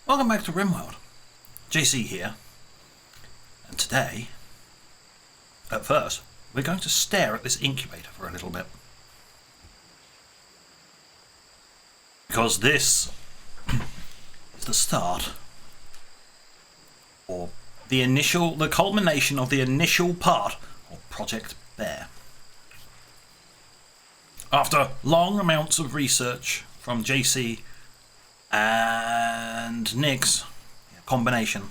Welcome back to RimWorld. JC here. And today, at first, we're going to stare at this incubator for a little bit. Because this is the start, or the culmination of the initial part of Project Bear. After long amounts of research from JC and Nick's combination,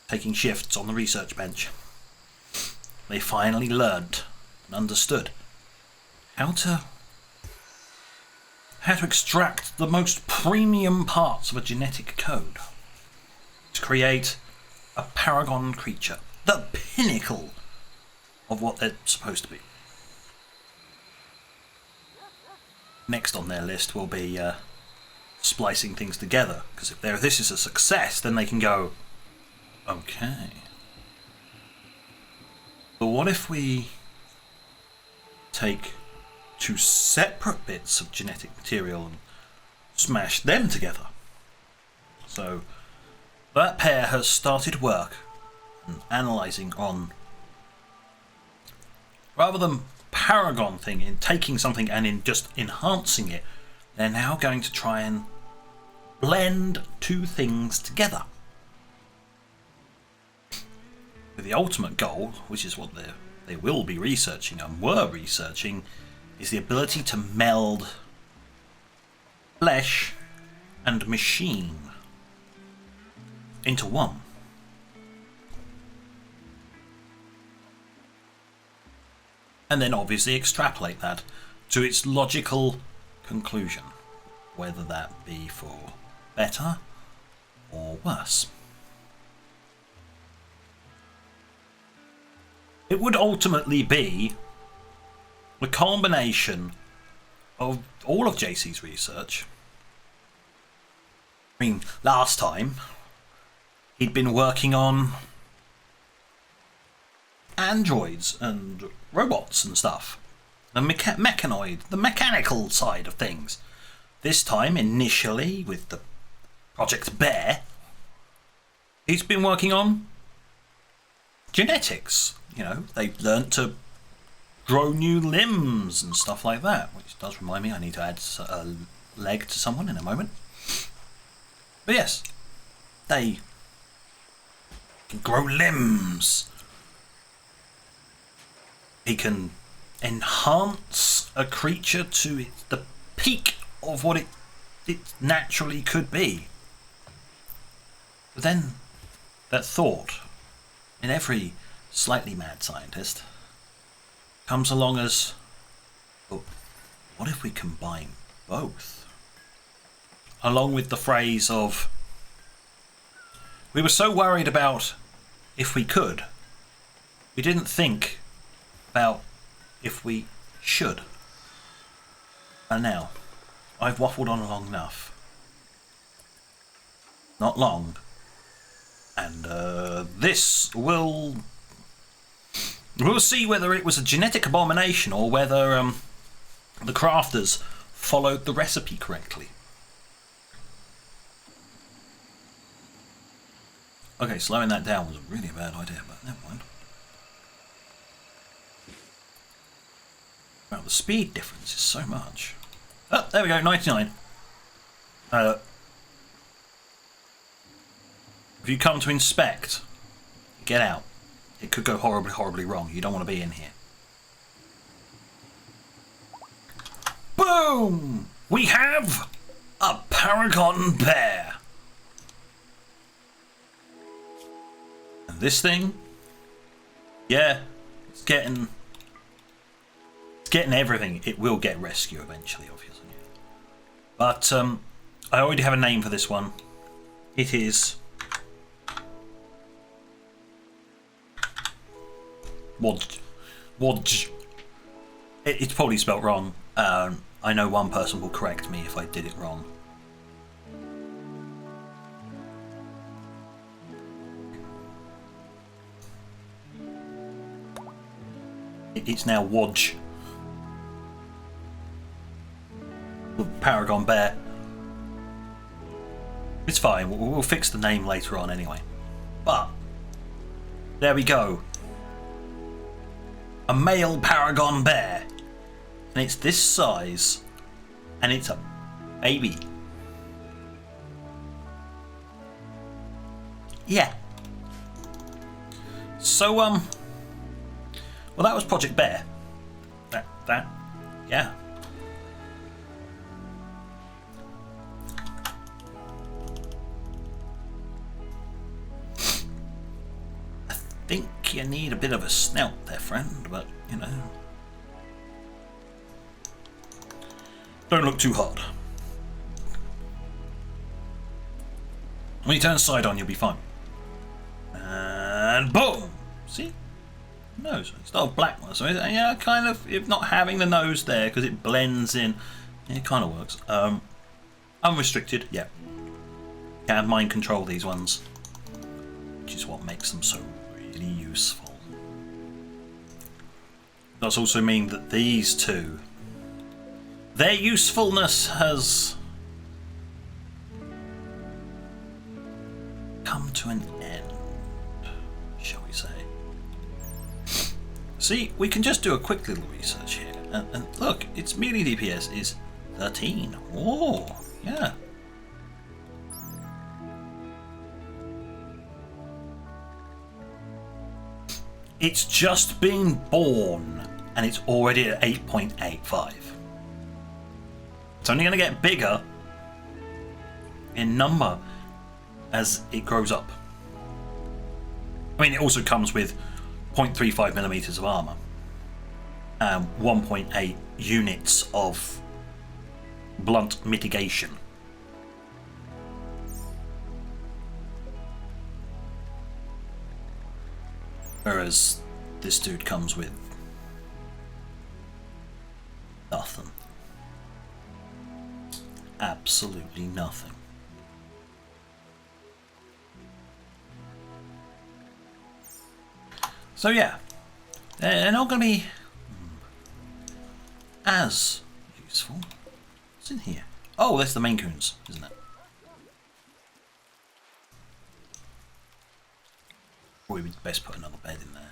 taking shifts on the research bench, they finally learnt and understood how to extract the most premium parts of a genetic code to create a paragon creature, the pinnacle of what they're supposed to be. Next on their list will be splicing things together, because if this is a success, then they can go, okay, but what if we take two separate bits of genetic material and smash them together? So that pair has started work and analysing on, rather than paragon thing, in taking something and in just enhancing it, they're now going to try and blend two things together with the ultimate goal, which is what they will be researching and were researching, is the ability to meld flesh and machine into one. And then obviously extrapolate that to its logical conclusion, whether that be for better or worse. It would ultimately be the combination of all of JC's research. I mean, last time he'd been working on androids and robots and stuff, the the mechanical side of things. This time, initially with the Project Bear, he's been working on genetics. You know, they've learnt to grow new limbs and stuff like that, which does remind me I need to add a leg to someone in a moment. But yes, they can grow limbs. He can enhance a creature to the peak of what it naturally could be. But then that thought in every slightly mad scientist comes along as, oh, what if we combine both? Along with the phrase of, we were so worried about if we could, we didn't think about if we should. And now, I've waffled on long enough. Not long. And this we'll see whether it was a genetic abomination or whether the crafters followed the recipe correctly. Okay, slowing that down was really a bad idea, but never mind. Wow, the speed difference is so much. Oh, there we go, 99. If you come to inspect, get out. It could go horribly, horribly wrong. You don't want to be in here. Boom! We have a paragon bear. And this thing, yeah, it's getting everything. It will get rescue eventually, obviously. But I already have a name for this one. It is Wodge. It's probably spelt wrong. I know one person will correct me if I did it wrong. It's now Wodge. Paragon bear. It's fine. We'll fix the name later on anyway. But there we go. A male paragon bear. And it's this size. And it's a baby. Yeah. So, well, that was Project Bear. Yeah. I think you need a bit of a snout there, friend, but, you know. Don't look too hard. When you turn side on, you'll be fine. And boom! See? Nose. It's not a black one, so yeah, kind of, if not having the nose there, because it blends in, it kind of works. Unrestricted, yeah. Can mind control these ones, which is what makes them so really useful. Does also mean that these two, their usefulness has come to an end, shall we say. See, we can just do a quick little research here. And look, its melee DPS is 13. Oh, yeah. It's just been born and it's already at 8.85. It's only going to get bigger in number as it grows up. I mean, it also comes with 0.35mm of armor and 1.8 units of blunt mitigation. Whereas this dude comes with nothing. Absolutely nothing. So yeah, they're not going to be as useful. What's in here? Oh, that's the main coons, isn't it? Probably we'd best put another bed in there.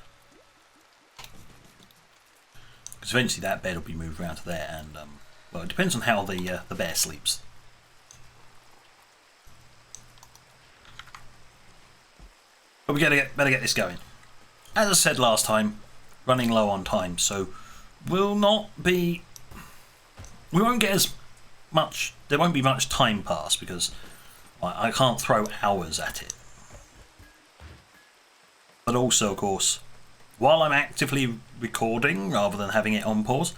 Because eventually that bed will be moved around to there, and well, it depends on how the bear sleeps. But we better get this going. As I said last time, running low on time, so we won't get as much, there won't be much time pass because I can't throw hours at it. But also, of course, while I'm actively recording rather than having it on pause,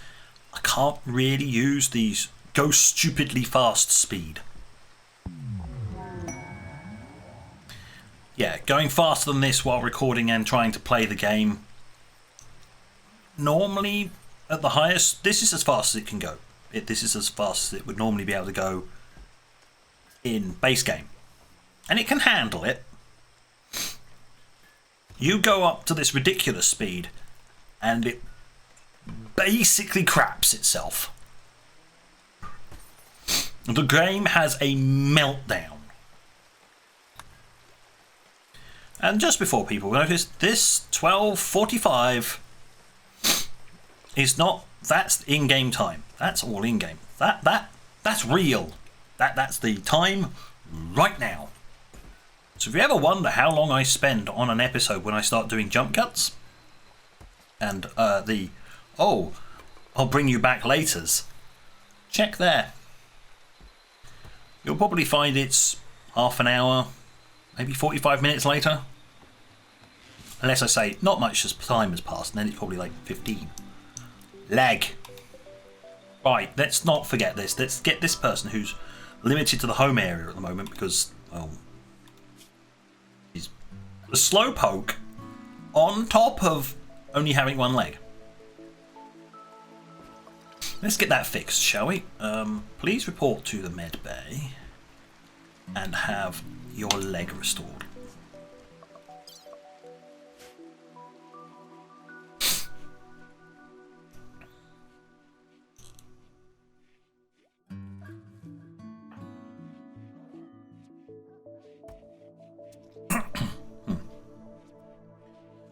I can't really use these go stupidly fast speed. Yeah, going faster than this while recording and trying to play the game. Normally, at the highest, this is as fast as it can go. This is as fast as it would normally be able to go in base game. And it can handle it. You go up to this ridiculous speed, and it basically craps itself. The game has a meltdown. And just before people notice, this 12:45 is not, that's in-game time. That's all in-game. That's real. That's the time right now. So if you ever wonder how long I spend on an episode when I start doing jump cuts, and I'll bring you back laters, check there. You'll probably find it's half an hour, maybe 45 minutes later. Unless I say not much as time has passed, and then it's probably like 15. Lag. Right, let's not forget this. Let's get this person who's limited to the home area at the moment because, well, he's a slowpoke on top of only having one leg. Let's get that fixed, shall we? Please report to the med bay and have your leg restored.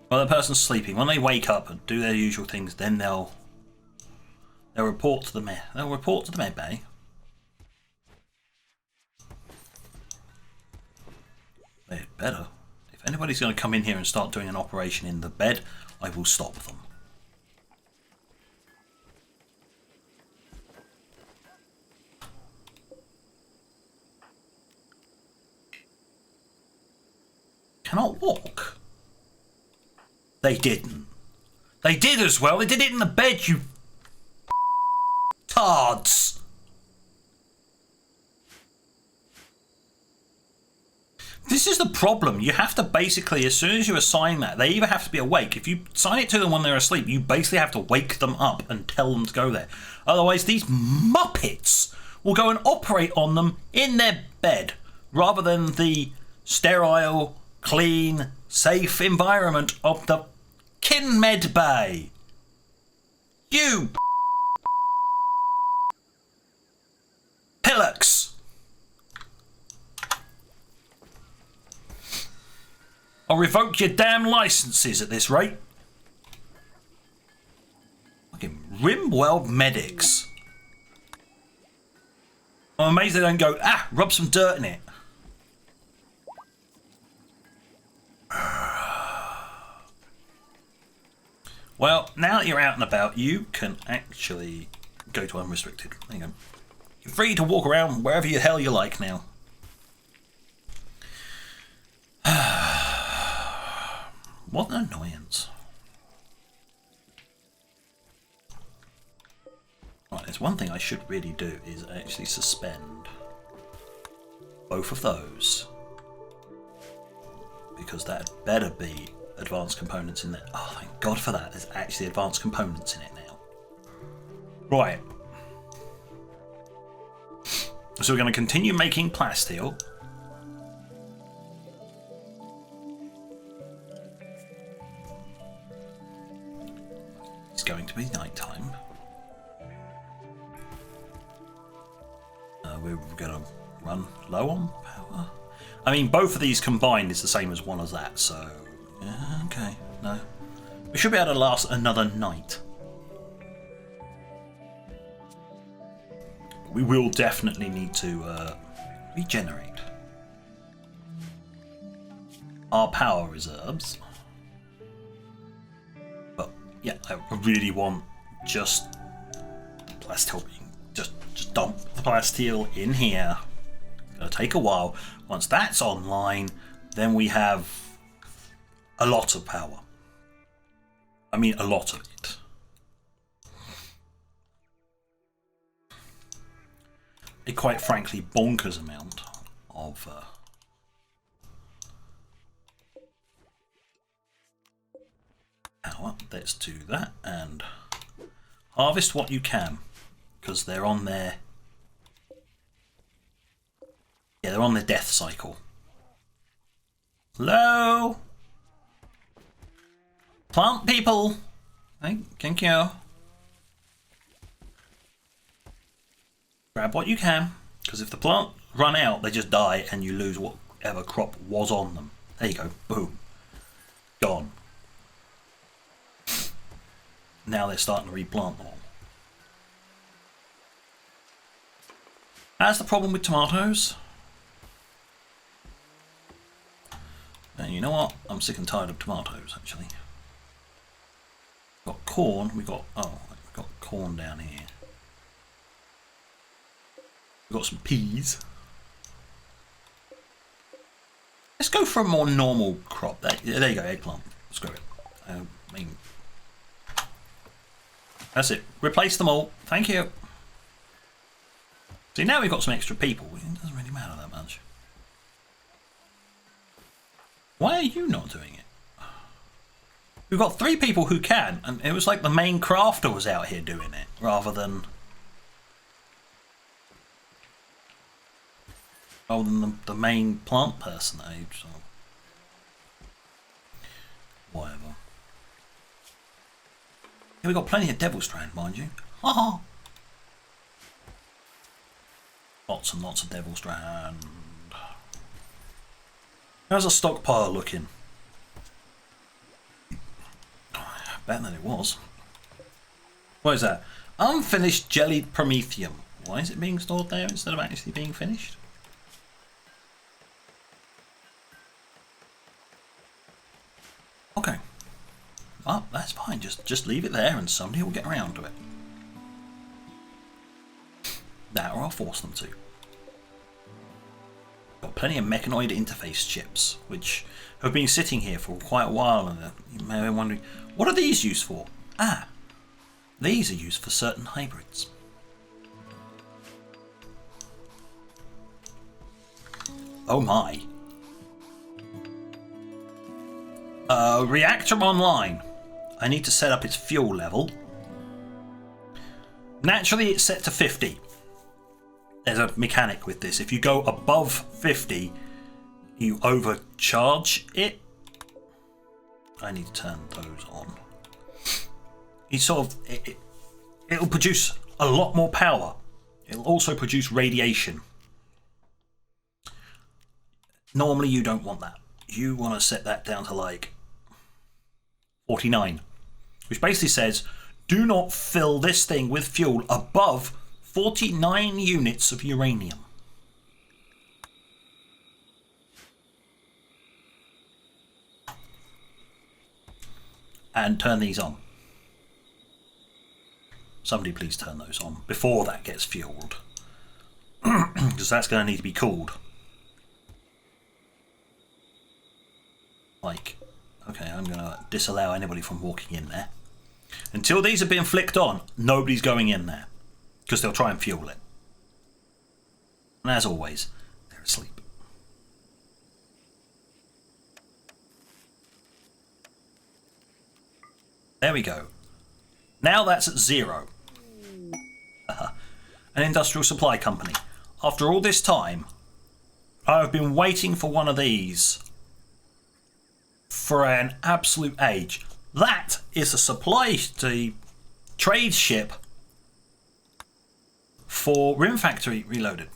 While the person's sleeping, when they wake up and do their usual things, then they'll report to the med bay. They'd better. If anybody's going to come in here and start doing an operation in the bed, I will stop them. Cannot walk. They didn't. They did as well. They did it in the bed, you tards. This is the problem. You have to basically, as soon as you assign that, they either have to be awake. If you assign it to them when they're asleep, you basically have to wake them up and tell them to go there. Otherwise, these muppets will go and operate on them in their bed rather than the sterile, clean, safe environment of the med bay. You pillocks. I'll revoke your damn licenses at this rate. Fucking RimWorld medics. I'm amazed they don't go, rub some dirt in it. Well, now that you're out and about, you can actually go to unrestricted. There you go. You're free to walk around wherever the hell you like now. What an annoyance. Right, there's one thing I should really do is actually suspend both of those. Because that better be advanced components in there. Oh, thank God for that. There's actually advanced components in it now. Right. So we're going to continue making plasteel. It's going to be night time. We're going to run low on power. I mean, both of these combined is the same as one as that, so... Yeah, okay, no. We should be able to last another night. We will definitely need to regenerate our power reserves. But, yeah, I really want just plasteel being... Just dump the plasteel in here. It's going to take a while. Once that's online, then we have a lot of power. I mean, a lot of it. A quite frankly bonkers amount of power. Let's do that and harvest what you can, because they're on their they're on their death cycle. Hello? Plant people! Thank you. Grab what you can, because if the plant run out, they just die and you lose whatever crop was on them. There you go. Boom. Gone. Now they're starting to replant them all. That's the problem with tomatoes. And you know what? I'm sick and tired of tomatoes, actually. Got corn. We've got corn down here. We've got some peas. Let's go for a more normal crop. There you go, eggplant. Screw it. I mean, that's it. Replace them all. Thank you. See, now we've got some extra people. It doesn't really matter that much. Why are you not doing it? We've got 3 people who can, and it was like the main crafter was out here doing it, rather than the main plant person age. So whatever. Yeah, we've got plenty of devil strand, mind you. Ha! Lots and lots of devil strand. How's a stockpile looking? better than it was. What is that? Unfinished jellied promethium. Why is it being stored there instead of actually being finished? Okay. Well, that's fine. Just leave it there and somebody will get around to it. That or I'll force them to. Got plenty of mechanoid interface chips, which have been sitting here for quite a while, and you may be wondering, what are these used for? Ah, these are used for certain hybrids. Oh my. Reactor online. I need to set up its fuel level. Naturally it's set to 50. There's a mechanic with this. If you go above 50, you overcharge it. I need to turn those on. You sort of, it'll produce a lot more power. It'll also produce radiation. Normally you don't want that. You want to set that down to like 49, which basically says do not fill this thing with fuel above 49 units of uranium. And turn these on. Somebody please turn those on before that gets fueled. Because that's going to need to be cooled. Like, okay, I'm going to disallow anybody from walking in there. Until these have been flicked on, nobody's going in there. Because they'll try and fuel it. And as always, they're asleep. There we go. Now that's at 0. An industrial supply company. After all this time, I've been waiting for one of these for an absolute age. That is a supply to trade ship for Rim Factory Reloaded,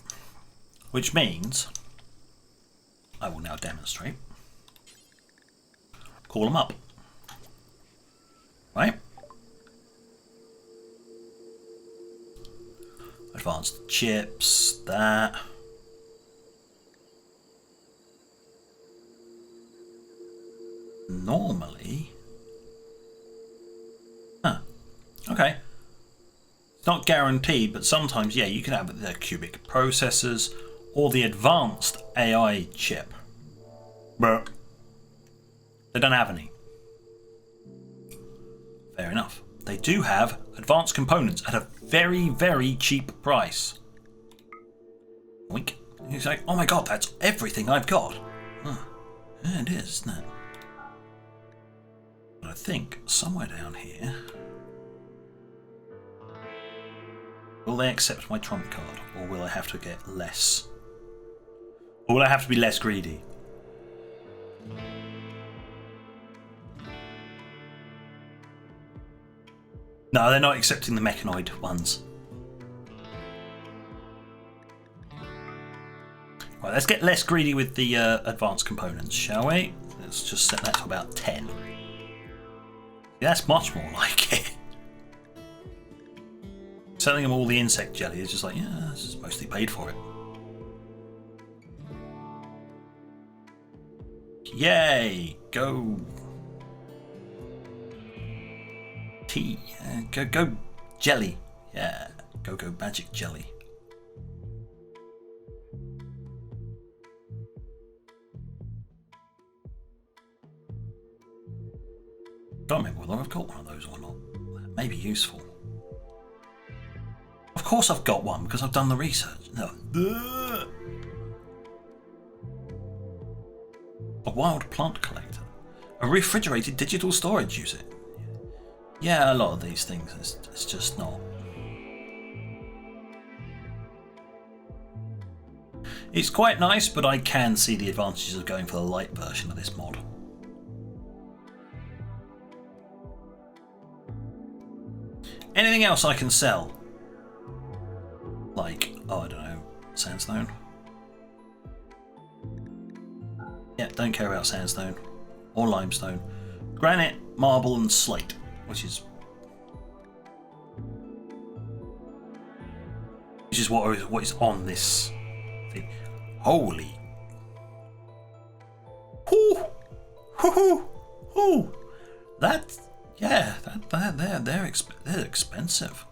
which means I will now demonstrate. Call them up. Right? Advanced chips, that. Normally. Huh. Okay. It's not guaranteed, but sometimes, yeah, you can have the cubic processors or the advanced AI chip. But they don't have any. Fair enough. They do have advanced components at a very, very cheap price. Wink. You say, oh my god, that's everything I've got. Huh. Yeah, it is, isn't it? But I think somewhere down here... Will they accept my trump card? Or will I have to get less? Or will I have to be less greedy? No, they're not accepting the mechanoid ones. Right, let's get less greedy with the advanced components, shall we? Let's just set that to about 10. That's much more like it. Selling them all the insect jelly is just like, yeah, this is mostly paid for it. Yay! Go! Tea. Go jelly. Yeah. Go magic jelly. Don't remember whether I've got one of those or not. That may be useful. Of course I've got one because I've done the research. No. A wild plant collector. A refrigerated digital storage unit. Yeah, a lot of these things, it's just not. It's quite nice, but I can see the advantages of going for the light version of this mod. Anything else I can sell? Like, oh, I don't know, sandstone? Yeah, don't care about sandstone or limestone. Granite, marble and slate. which is what is on this thing. Holy. Whoo! Whoo! Whoo! That's, yeah, they're expensive.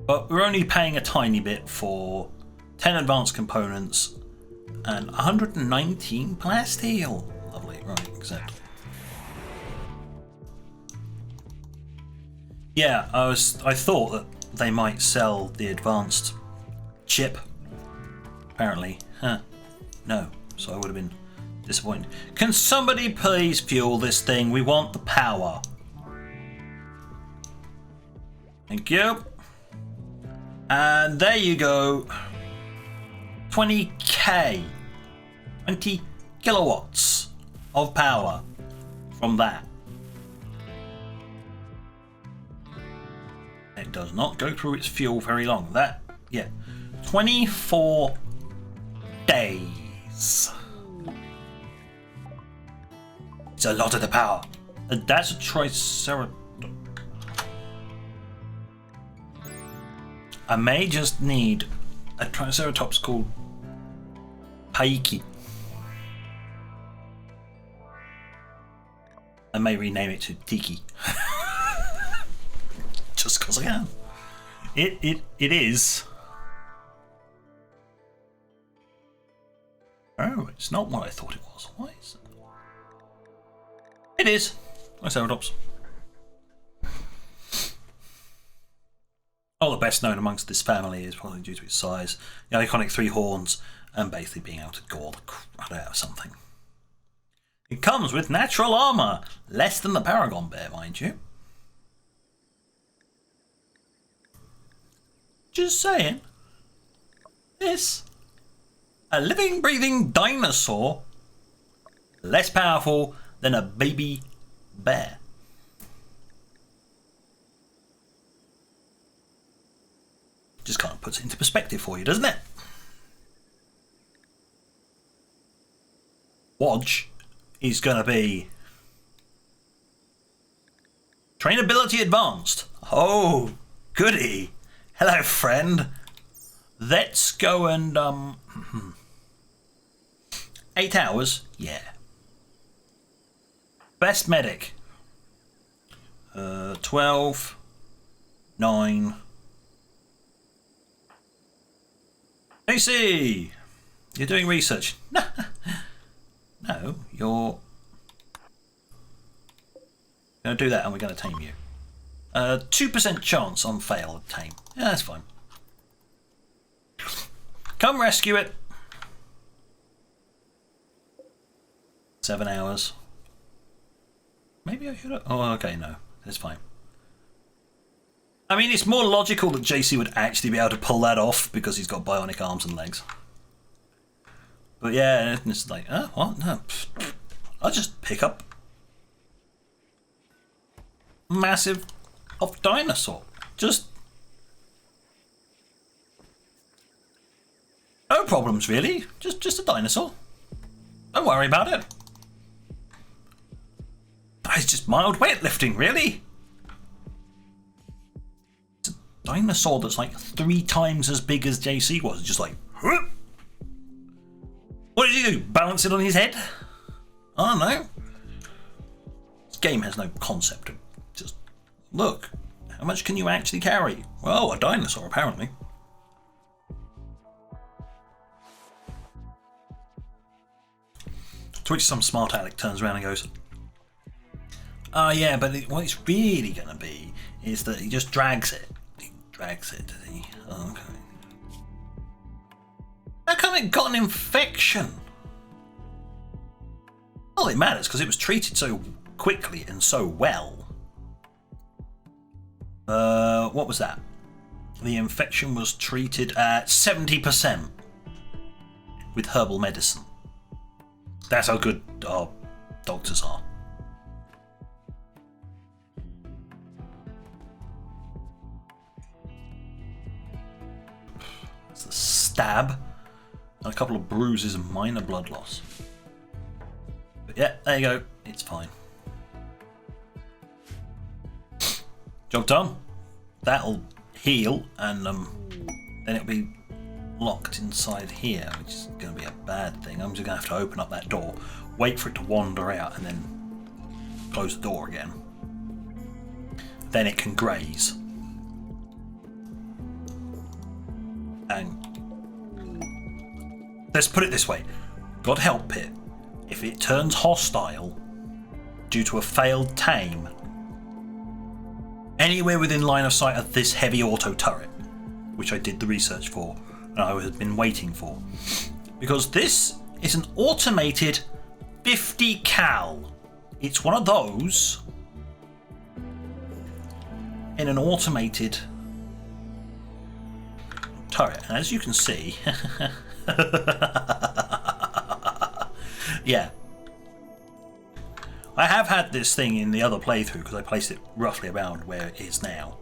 But we're only paying a tiny bit for 10 advanced components and 119 plasteel. Lovely, right, accept. Yeah, I thought that they might sell the advanced chip. Apparently, no. So I would have been disappointed. Can somebody please fuel this thing? We want the power. Thank you. And there you go. 20k. 20 kilowatts of power from that. It does not go through its fuel very long. That, yeah. 24 days. It's a lot of the power. And that's a Triceratops. I may just need a Triceratops called Paiki. I may rename it to Tiki. Just because I can. It is. Oh, it's not what I thought it was. Why is it? It is. Triceratops. Oh, the best known amongst this family is probably due to its size, the iconic 3 horns, and basically being able to gore the crud out of something. It comes with natural armour, less than the paragon bear, mind you. Just saying. This, a living, breathing dinosaur, less powerful than a baby bear. Just kind of puts it into perspective for you, doesn't it? Watch is going to be trainability advanced. Oh, goody. Hello, friend. Let's go and 8 hours. Yeah. Best medic. 12, 9. AC, you're doing research. No, you're going to do that and we're going to tame you. 2% chance on fail of tame. Yeah, that's fine. Come rescue it. 7 hours. Maybe I should have... Oh, okay, no. That's fine. I mean, it's more logical that JC would actually be able to pull that off because he's got bionic arms and legs. But yeah, it's like, oh, what? No. I'll just pick up massive of dinosaur. Just no problems really. Just a dinosaur. Don't worry about it. It's just mild weightlifting, really. Dinosaur that's like 3 times as big as JC was, just like, huh? What did he do? Balance it on his head? I don't know. This game has no concept of just look. How much can you actually carry? Well, a dinosaur apparently. To which some smart aleck turns around and goes, yeah, but what it's really going to be is that he just drags it. Drags it, does he? Okay. How come it got an infection? Well, it matters because it was treated so quickly and so well. What was that? The infection was treated at 70% with herbal medicine. That's how good our doctors are. It's a stab and a couple of bruises and minor blood loss. yeah, there you go. It's fine. Job done. That'll heal, and then it'll be locked inside here, which is going to be a bad thing. I'm just going to have to open up that door, wait for it to wander out, and then close the door again. Then it can graze. And let's put it this way. God help it, if it turns hostile due to a failed tame anywhere within line of sight of this heavy auto turret, which I did the research for and I had been waiting for, because this is an automated 50 cal. It's one of those in an automated turret, and as you can see, yeah, I have had this thing in the other playthrough because I placed it roughly around where it is now.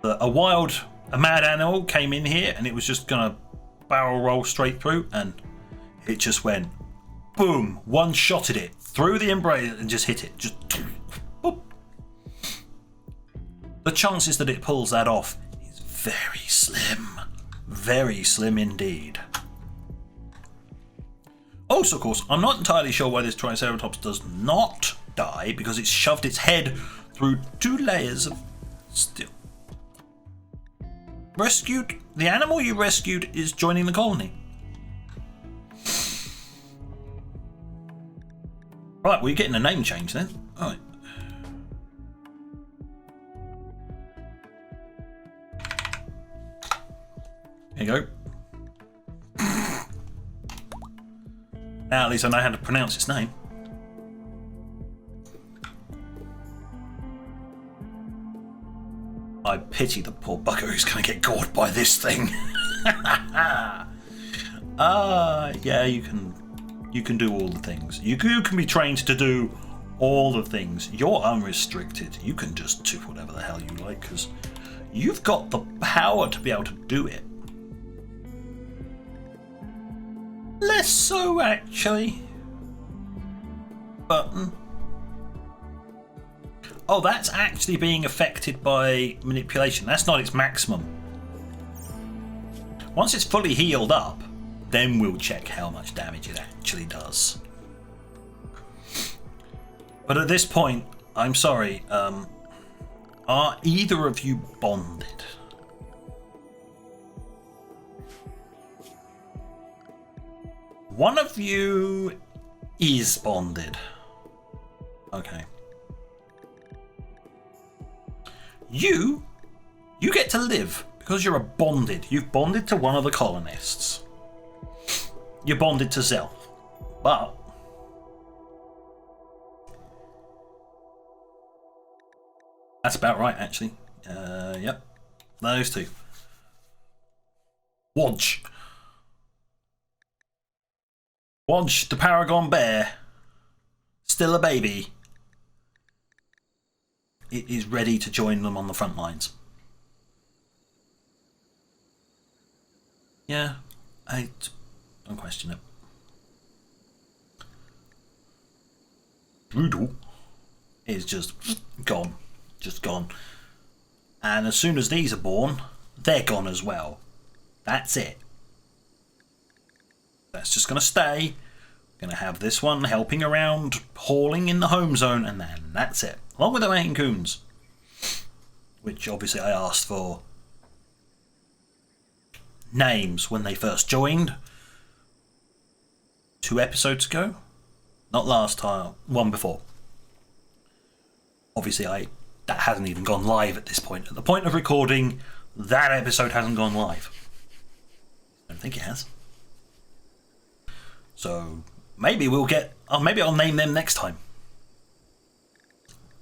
A mad animal came in here and it was just gonna barrel roll straight through, and it just went boom, one-shotted it through the embrace and just hit it. Just boop. The chances that it pulls that off is very slim indeed. Also, of course, I'm not entirely sure why this Triceratops does not die, because it's shoved its head through 2 layers of steel. Rescued. The animal you rescued is joining the colony. Right, we're getting a name change then. Alright. There you go. Now at least I know how to pronounce its name. I pity the poor bugger who's going to get gored by this thing. Yeah, you can do all the things. You can be trained to do all the things. You're unrestricted. You can just do whatever the hell you like, because you've got the power to be able to do it. Less so, actually. Button. Oh, that's actually being affected by manipulation. That's not its maximum. Once it's fully healed up, then we'll check how much damage it actually does. But at this point, I'm sorry, are either of you bonded? One of you is bonded. Okay. You get to live because you're bonded. You've bonded to one of the colonists. You're bonded to Zelf. But that's about right, actually. Yep. Those two. Wodge. Wodge, the paragon bear, still a baby. It is ready to join them on the front lines. Yeah, I don't question it. Brutal is just gone. And as soon as these are born, they're gone as well. That's it. That's just going to stay. Going to have this one helping around, hauling in the home zone, and then that's it. Along with the Maine Coons, which obviously I asked for names when they first joined 2 episodes ago. Not last time, one before. Obviously that hasn't even gone live at this point. At the point of recording, that episode hasn't gone live. I don't think it has. So maybe we'll get. Oh, maybe I'll name them next time.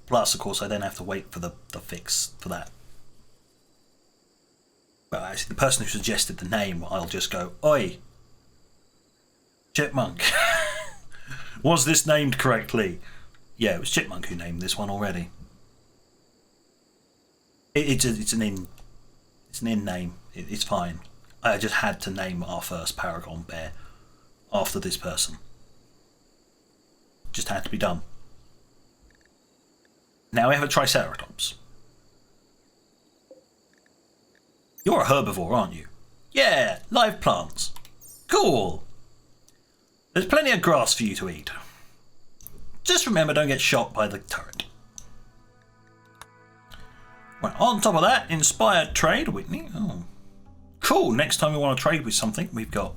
Plus, of course, I then have to wait for the fix for that. Well, actually, the person who suggested the name, I'll just go, "Oi, Chipmunk, was this named correctly?" Yeah, it was Chipmunk who named this one already. It's an in name. It's fine. I just had to name our first paragon bear after this person. Just had to be done. Now we have a Triceratops. You're a herbivore, aren't you? Yeah, live plants. Cool. There's plenty of grass for you to eat. Just remember, don't get shot by the turret. Right, on top of that, inspired trade, Whitney. Oh, cool. Next time we want to trade with something, we've got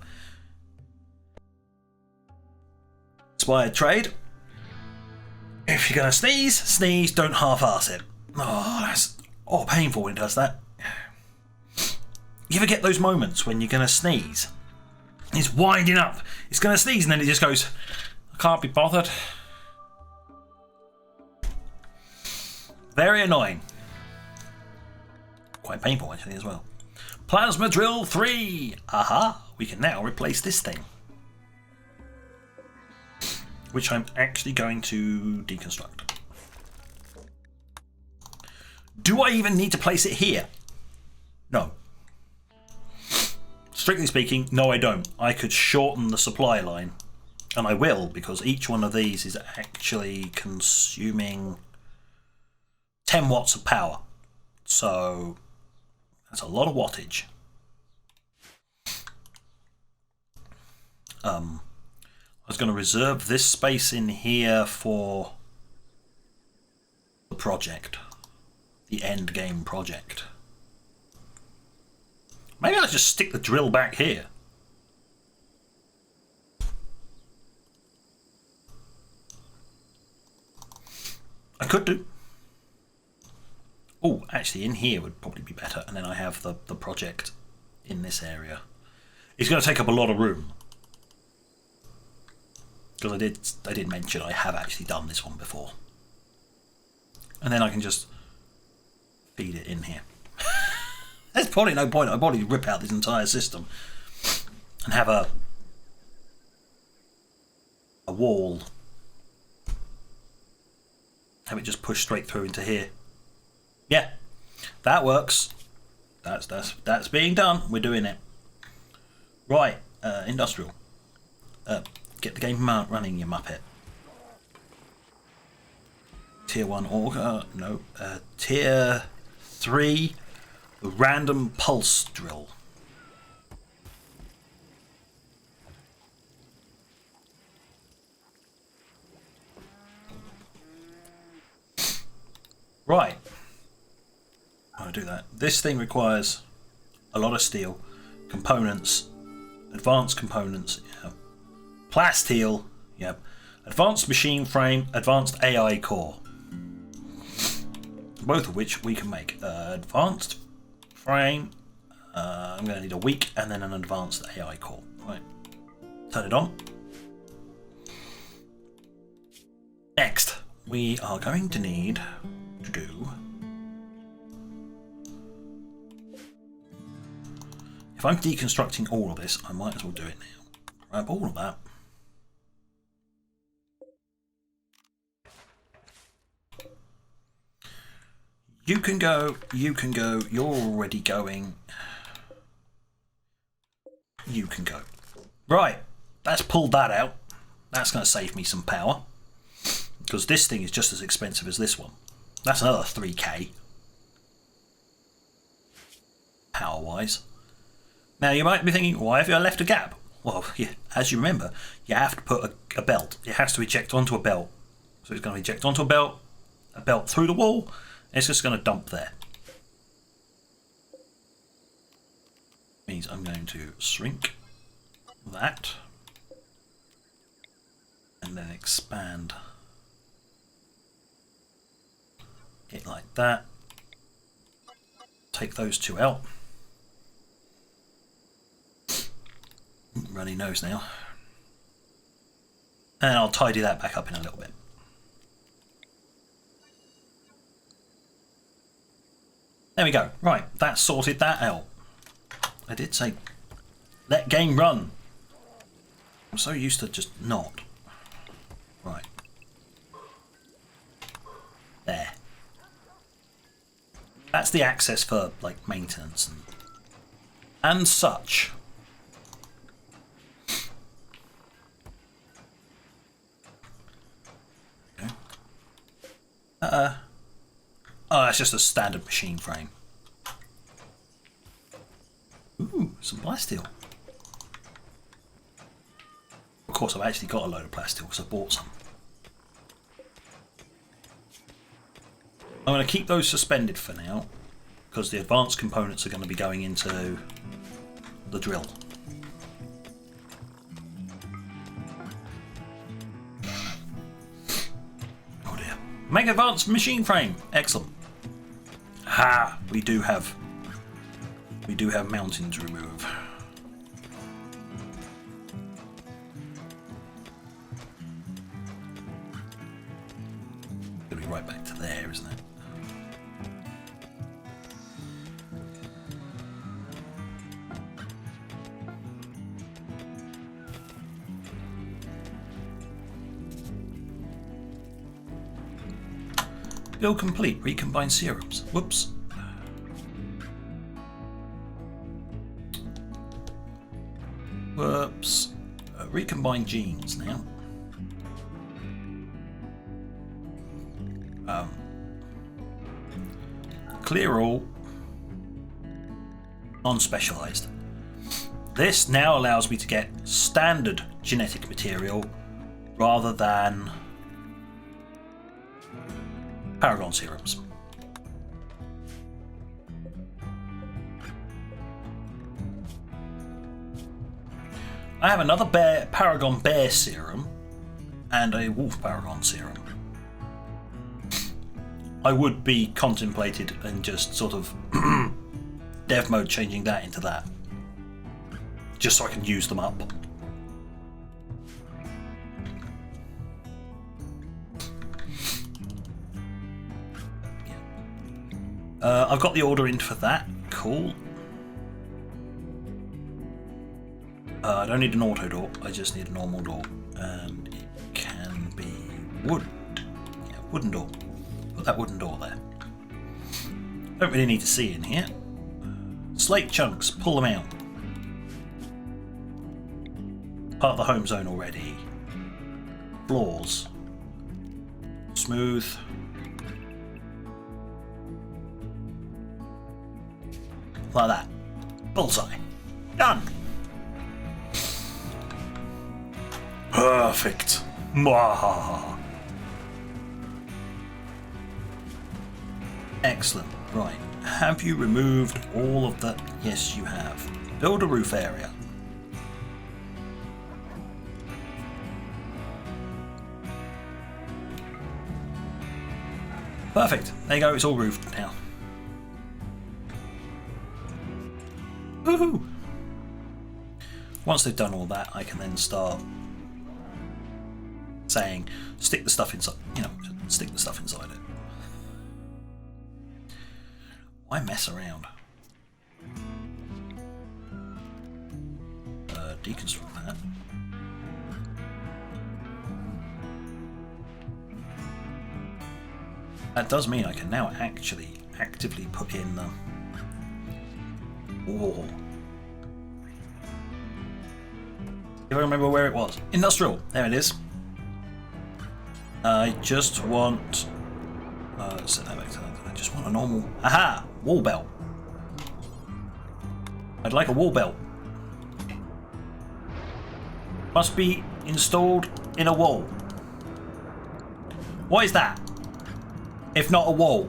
inspired trade. If you're going to sneeze, sneeze, don't half-arse it. Oh, that's painful when it does that. You ever get those moments when you're going to sneeze? It's winding up. It's going to sneeze and then it just goes, I can't be bothered. Very annoying. Quite painful actually as well. Plasma drill 3. Aha. We can now replace this thing. Which I'm actually going to deconstruct. Do I even need to place it here? No. Strictly speaking, no I don't. I could shorten the supply line. And I will, because each one of these is actually consuming 10 watts of power. So that's a lot of wattage. I was going to reserve this space in here for the project. The end game project. Maybe I'll just stick the drill back here. I could do. Oh, actually in here would probably be better. And then I have the project in this area. It's going to take up a lot of room. Because I did mention I have actually done this one before. And then I can just feed it in here. There's probably no point. I'd probably rip out this entire system and have a wall. Have it just push straight through into here. Yeah, that works. That's being done. We're doing it. Right, industrial. Get the game running, you muppet. Tier 1 auger, no. Tier 3, the random pulse drill. Right. How do I do that? This thing requires a lot of steel, components, advanced components, yeah. Plasteel, yep. Advanced machine frame, advanced AI core. Both of which we can make. Advanced frame, I'm going to need a weak and then an advanced AI core. Right. Turn it on. Next, we are going to need to do. If I'm deconstructing all of this, I might as well do it now. Grab all of that. You can go, you're already going. You can go. Right, let's pull that out. That's going to save me some power. Because this thing is just as expensive as this one. That's another 3k. Power-wise. Now you might be thinking, why have you left a gap? Well, yeah, as you remember, you have to put a belt. It has to eject onto a belt. So it's going to eject onto a belt through the wall. It's just going to dump there. Means I'm going to shrink that and then expand it like that. Take those two out. Runny nose now. And I'll tidy that back up in a little bit. There we go. Right, that sorted that out. I did say, let game run. I'm so used to just not. Right. There. That's the access for like maintenance and such. Oh, that's just a standard machine frame. Ooh, some plasteel. Of course, I've actually got a load of plasteel because I bought some. I'm going to keep those suspended for now because the advanced components are going to be going into the drill. Oh dear. Make advanced machine frame. Excellent. Ha! We do have mountain to remove. Gonna be right back to there, isn't it? Build complete. Recombine serums. Whoops. Whoops. Recombine genes now. Clear all. Non-specialized. This now allows me to get standard genetic material rather than paragon serums. I have another paragon bear serum and a wolf paragon serum. I would be contemplated and just sort of dev mode changing that into that, just so I can use them up. I've got the order in for that. Cool. I don't need an auto door, I just need a normal door. And it can be wood. Yeah, wooden door. Put that wooden door there. Don't really need to see in here. Slate chunks, pull them out. Part of the home zone already. Floors. Smooth. Like that. Bullseye. Done. Perfect. Mwah. Excellent. Right. Have you removed all of the... Yes, you have. Build a roof area. Perfect. There you go. It's all roofed now. Woohoo! Once they've done all that, I can then start saying, stick the stuff inside, stick the stuff inside it. Why mess around? Deconstruct that. That does mean I can now actually actively put in the wall. If I remember where it was. Industrial. There it is. I just want... set that back to that. I just want a normal... Aha! Wall belt. I'd like a wall belt. Must be installed in a wall. What is that? If not a wall?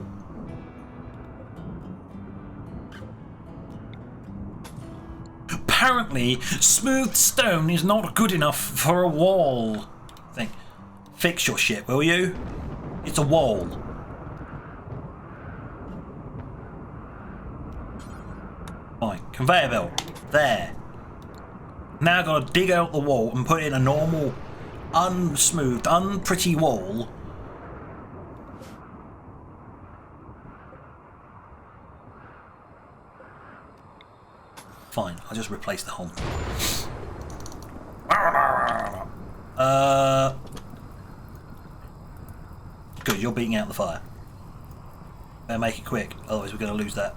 Apparently, smooth stone is not good enough for a wall thing. Fix your shit, will you? It's a wall. Fine. Conveyor belt. There. Now I've got to dig out the wall and put in a normal, unsmoothed, unpretty wall. Fine, I'll just replace the whole thing. Good, you're beating out the fire. Better make it quick, otherwise we're going to lose that.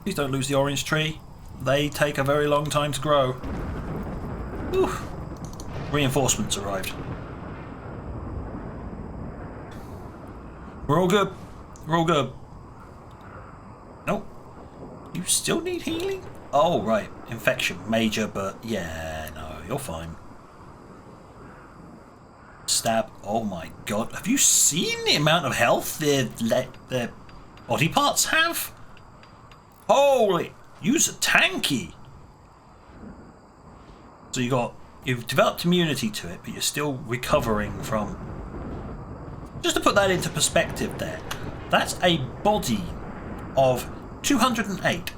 Please don't lose the orange tree. They take a very long time to grow. Whew. Reinforcements arrived. We're all good. We're all good. Nope. You still need healing? Oh, right. Infection. Major, but yeah, no, you're fine. Stab. Oh my god. Have you seen the amount of health their body parts have? Holy. Use a tanky. So you've developed immunity to it, but you're still recovering from... Just to put that into perspective there, that's a body of 208.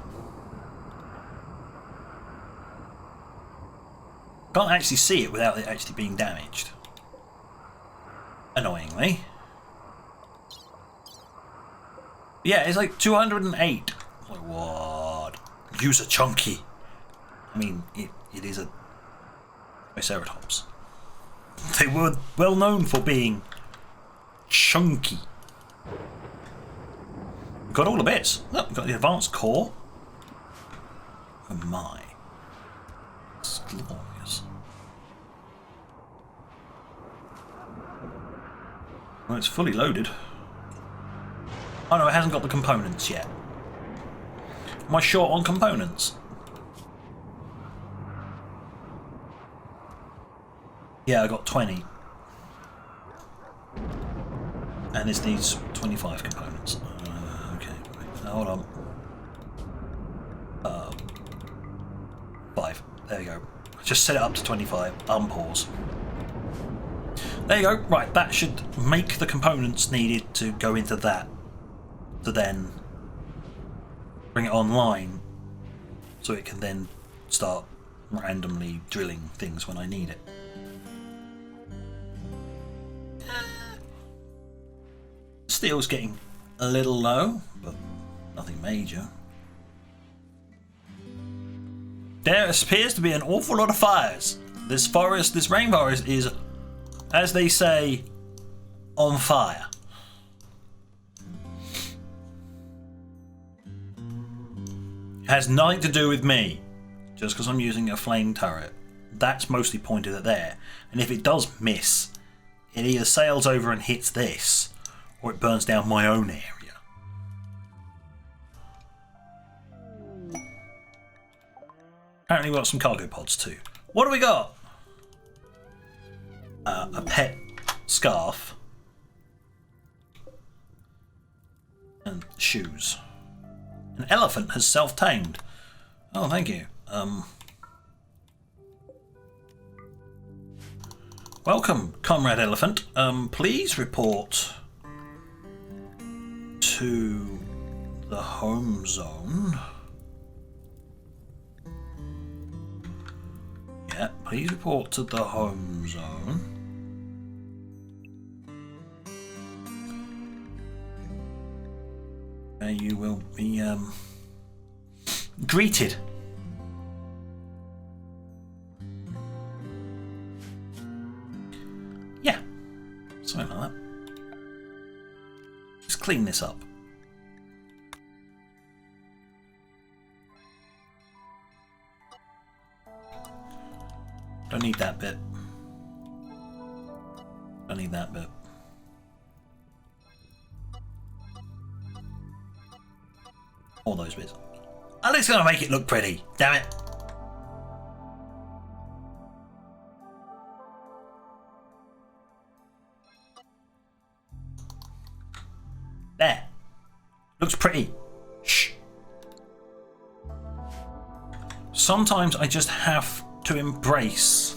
Can't actually see it without it actually being damaged. Annoyingly. Yeah, it's like 208. Like, what? Use a chunky. I mean, it is a Triceratops. They were well known for being chunky. We've got all the bits. Look, we've got the advanced core. Oh my. It's glorious. Well, it's fully loaded. Oh no, it hasn't got the components yet. Am I short on components? Yeah, I got 20. And this needs 25 components. Okay, right. Now, hold on. 5. There you go. Just set it up to 25. Unpause. There you go. Right, that should make the components needed to go into that. To then bring it online. So it can then start randomly drilling things when I need it. Steel's getting a little low, but nothing major. There appears to be an awful lot of fires. This forest, this rainforest is, as they say, on fire. It has nothing to do with me, just because I'm using a flame turret. That's mostly pointed at there, and if it does miss, it either sails over and hits this, or it burns down my own area. Apparently we've got some cargo pods too. What do we got? A pet scarf. And shoes. An elephant has self-tamed. Oh, thank you. Welcome, Comrade Elephant. Please report to the home zone. Yeah, please report to the home zone. You will be greeted. Yeah, something like that. Let's clean this up. Don't need that bit. Don't need that bit. All those bits. At least gonna make it look pretty. Damn it. There. Looks pretty. Shh. Sometimes I just have to embrace.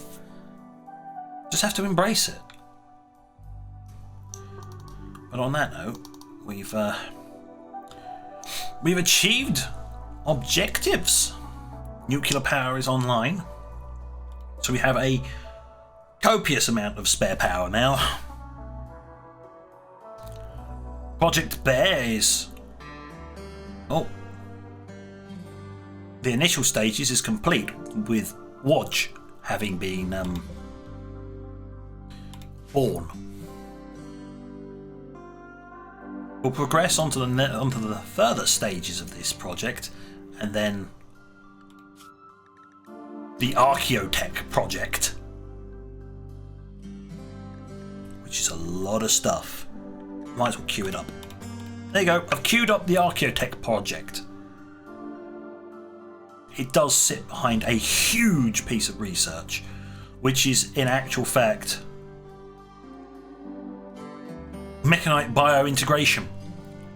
Just have to embrace it. But on that note, we've achieved objectives. Nuclear power is online. So we have a copious amount of spare power now. Project Bear is... Oh. The initial stages is complete, with Watch having been born. We'll progress onto the further stages of this project, and then the Archaeotech project, which is a lot of stuff. Might as well queue it up. There you go. I've queued up the Archaeotech project. It does sit behind a huge piece of research, which is in actual fact mechanite biointegration.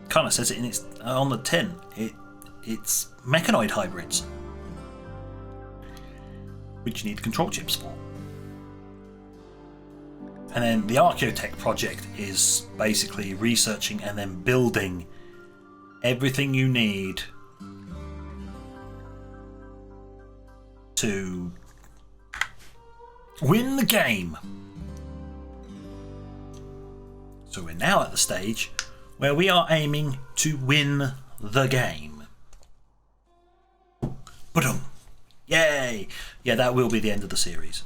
Kind of says it on the tin. It's mechanoid hybrids, which you need control chips for. And then the Archaeotech project is basically researching and then building everything you need to win the game. So we're now at the stage where we are aiming to win the game. Ba-dum. Yay! Yeah, that will be the end of the series.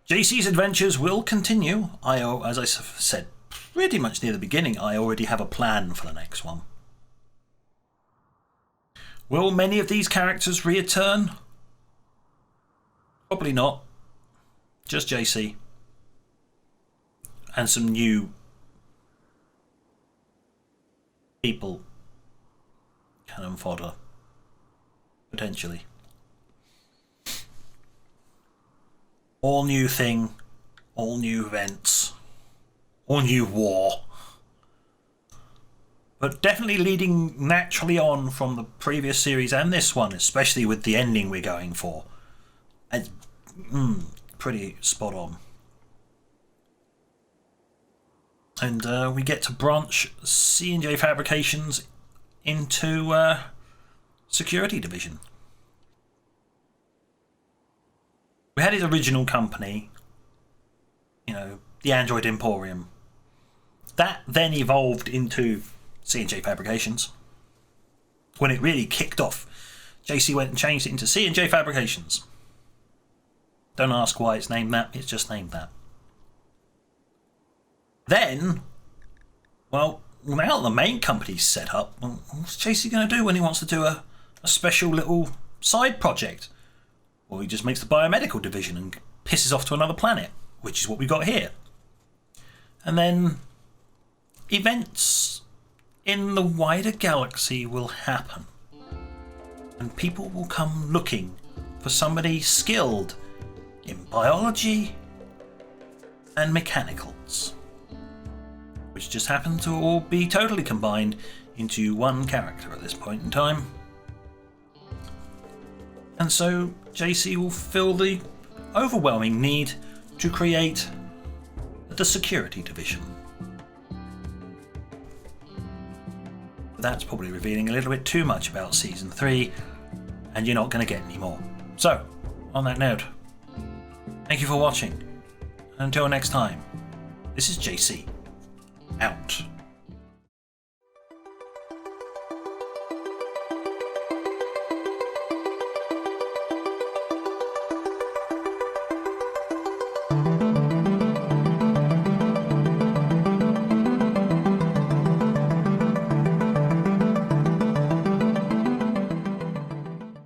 JC's adventures will continue. As I said pretty much near the beginning, I already have a plan for the next one. Will many of these characters return? Probably not. Just JC. And some new people. Cannon fodder. Potentially. All new thing. All new events. All new war. But definitely leading naturally on from the previous series and this one, especially with the ending we're going for. And, pretty spot on. And we get to branch C&J Fabrications into security division. We had his original company, you know, the Android Emporium. That then evolved into C&J Fabrications. When it really kicked off, JC went and changed it into C&J Fabrications. Don't ask why it's named that, it's just named that. Then, well, now the main company's set up, what's JC going to do when he wants to do a special little side project? Well, he just makes the biomedical division and pisses off to another planet, which is what we got here. And then events in the wider galaxy will happen. And people will come looking for somebody skilled in biology and mechanicals, which just happen to all be totally combined into one character at this point in time. And so JC will feel the overwhelming need to create the security division. That's probably revealing a little bit too much about Season 3, and you're not going to get any more. So, on that note, thank you for watching. Until next time, this is JC, out.